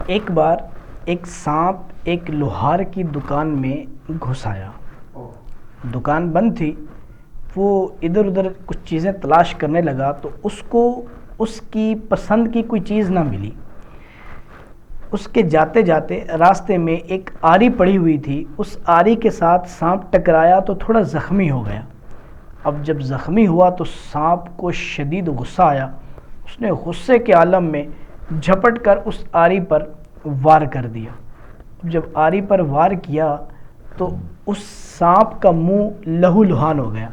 ایک بار ایک سانپ ایک لوہار کی دکان میں گھس آیا۔ دکان بند تھی، وہ ادھر ادھر کچھ چیزیں تلاش کرنے لگا تو اس کو اس کی پسند کی کوئی چیز نہ ملی۔ اس کے جاتے جاتے راستے میں ایک آری پڑی ہوئی تھی، اس آری کے ساتھ سانپ ٹکرایا تو تھوڑا زخمی ہو گیا۔ اب جب زخمی ہوا تو سانپ کو شدید غصہ آیا، اس نے غصے کے عالم میں جھپٹ کر اس آری پر وار کر دیا۔ جب آری پر وار کیا تو اس سانپ کا منہ لہو لہان ہو گیا۔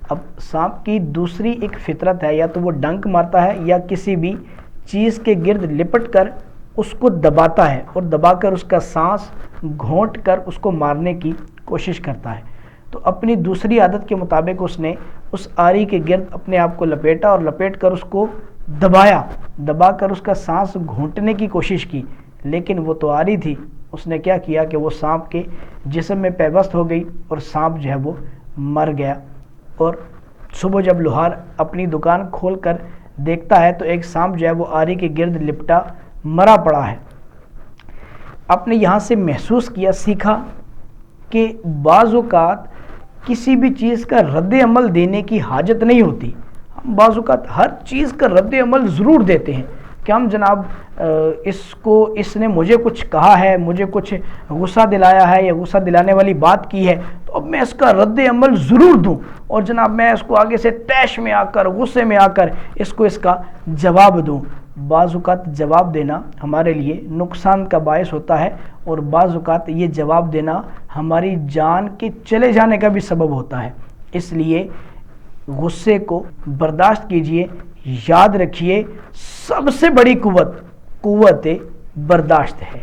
اب سانپ کی دوسری ایک فطرت ہے، یا تو وہ ڈنک مارتا ہے یا کسی بھی چیز کے گرد لپٹ کر اس کو دباتا ہے اور دبا کر اس کا سانس گھونٹ کر اس کو مارنے کی کوشش کرتا ہے۔ تو اپنی دوسری عادت کے مطابق اس نے اس آری کے گرد اپنے آپ کو لپیٹا اور لپیٹ کر اس کو دبا کر اس کا سانس گھونٹنے کی کوشش کی، لیکن وہ تو آری تھی۔ اس نے کیا کیا کہ وہ سانپ کے جسم میں پیوست ہو گئی اور سانپ جو ہے وہ مر گیا۔ اور صبح جب لوہار اپنی دکان کھول کر دیکھتا ہے تو ایک سانپ جو ہے وہ آری کے گرد لپٹا مرا پڑا ہے۔ آپ نے یہاں سے محسوس کیا، سیکھا کہ بعض اوقات کسی بھی چیز کا رد عمل دینے کی حاجت نہیں ہوتی۔ ہم بعض اوقات ہر چیز کا رد عمل ضرور دیتے ہیں کہ ہم جناب اس نے مجھے کچھ کہا ہے، مجھے کچھ غصہ دلایا ہے یا غصہ دلانے والی بات کی ہے، تو اب میں اس کا رد عمل ضرور دوں اور جناب میں اس کو آگے سے طیش میں آ کر غصے میں آ کر اس کا جواب دوں۔ بعض اوقات جواب دینا ہمارے لیے نقصان کا باعث ہوتا ہے اور بعض اوقات یہ جواب دینا ہماری جان کے چلے جانے کا بھی سبب ہوتا ہے۔ اس لیے غصے کو برداشت کیجئے، یاد رکھیے سب سے بڑی قوت برداشت ہے۔